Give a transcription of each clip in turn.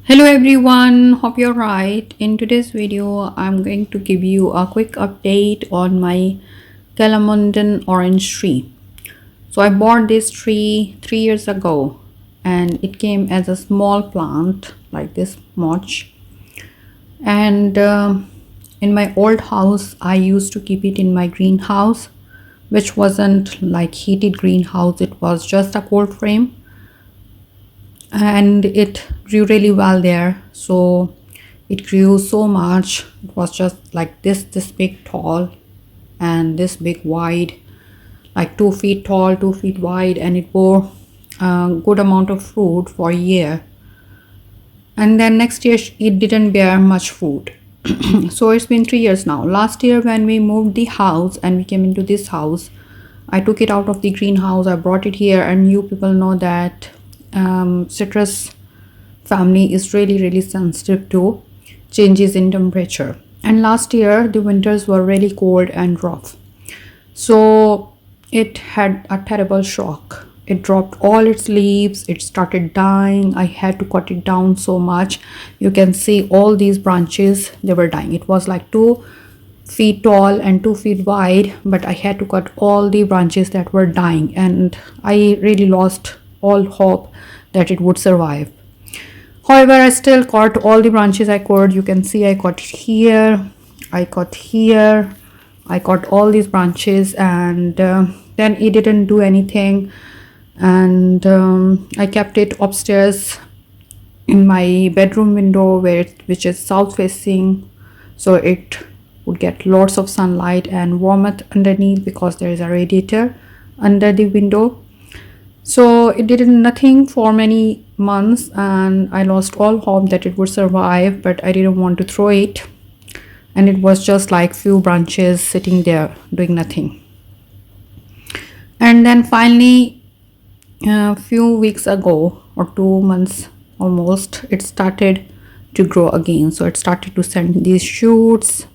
Hello everyone, hope you're right. In today's video, I'm going to give you a quick update on my Calamondin orange tree. So I bought this tree 3 years ago and it came as a small plant like this much. And in my old house, I used to keep it in my greenhouse, which wasn't like heated greenhouse. It was just a cold frame and it grew really well there. So it grew so much. It was just like this big tall and this big wide, like 2 feet tall, 2 feet wide, and it bore a good amount of fruit for a year. And then next year it didn't bear much fruit. So it's been 3 years now. Last year when we moved the house and we came into this house, I took it out of the greenhouse, I brought it here, and you people know that citrus family is really sensitive to changes in temperature. And last year the winters were really cold and rough, so it had a terrible shock. It dropped all its leaves, it started dying. I had to cut it down so much. You can see all these branches, they were dying. It was like 2 feet tall and 2 feet wide, but I had to cut all the branches that were dying, and I really lost all hope that it would survive. However, I still cut all the branches I could. You can see I cut here, I cut here, I cut all these branches, and then it didn't do anything. And I kept it upstairs in my bedroom window which is south facing, so it would get lots of sunlight and warmth underneath because there is a radiator under the window. So it did nothing for many months and I lost all hope that it would survive, but I didn't want to throw it, and it was just like few branches sitting there doing nothing. And then finally a few weeks ago, or 2 months almost, it started to grow again. So it started to send these shoots,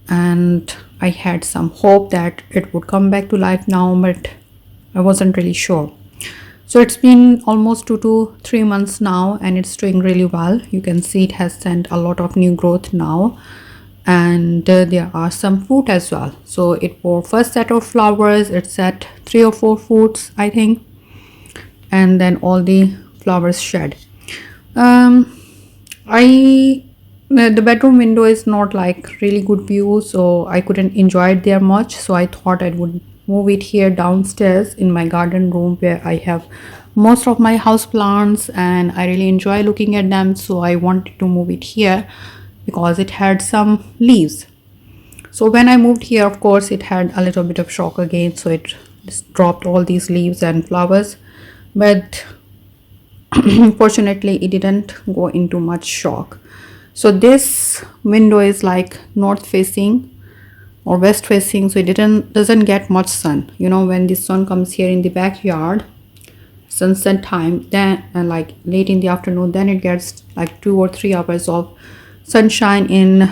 and I had some hope that it would come back to life now, but I wasn't really sure. So it's been almost 2 to 3 months now and it's doing really well. You can see it has sent a lot of new growth now, and there are some fruit as well. So it bore first set of flowers, it set 3 or 4 fruits I think, and then all the flowers shed. The bedroom window is not like really good view, so I couldn't enjoy it there much, so I thought I would move it here downstairs in my garden room where I have most of my house plants and I really enjoy looking at them. So I wanted to move it here because it had some leaves. So when I moved here, of course it had a little bit of shock again, so it just dropped all these leaves and flowers, but fortunately it didn't go into much shock. So this window is like north facing or west facing, so it doesn't get much sun. You know, when the sun comes here in the backyard sunset time, then like late in the afternoon, then it gets like 2 or 3 hours of sunshine in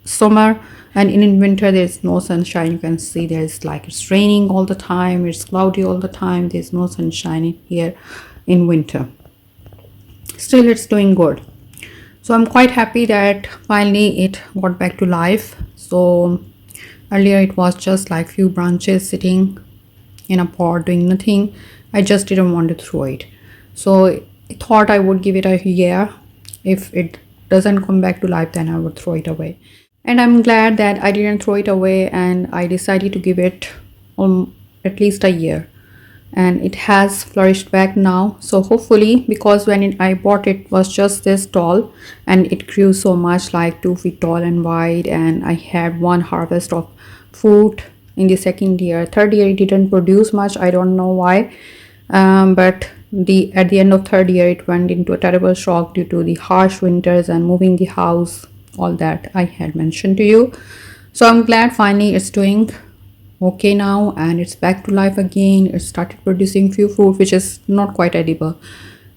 summer, and in winter there's no sunshine. You can see there's like it's raining all the time, it's cloudy all the time, there's no sunshine in here in winter. Still it's doing good. So I'm quite happy that finally it got back to life. So earlier it was just like few branches sitting in a pot doing nothing. I just didn't want to throw it, so I thought I would give it a year. If it doesn't come back to life, then I would throw it away. And I'm glad that I didn't throw it away and I decided to give it at least a year, and it has flourished back now. So hopefully, because when I bought it was just this tall and it grew so much, like 2 feet tall and wide, and I had one harvest of fruit in the second year. Third year it didn't produce much, I don't know why, but at the end of third year it went into a terrible shock due to the harsh winters and moving the house, all that I had mentioned to you. So I'm glad finally it's doing okay now and it's back to life again. It started producing few fruit which is not quite edible.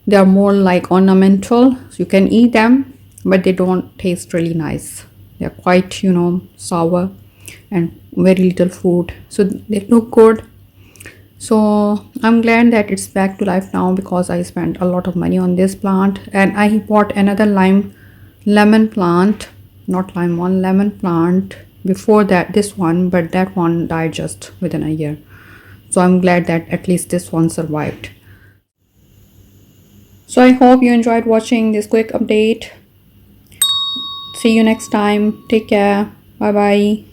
They are more like ornamental, so you can eat them, but they don't taste really nice. They're quite, sour and very little fruit, so they look good. So I'm glad that it's back to life now because I spent a lot of money on this plant, and I bought another lemon plant, not lime one, lemon plant before that this one, but that one died just within a year. So I'm glad that at least this one survived. So I hope you enjoyed watching this quick update. See you next time. Take care. Bye bye.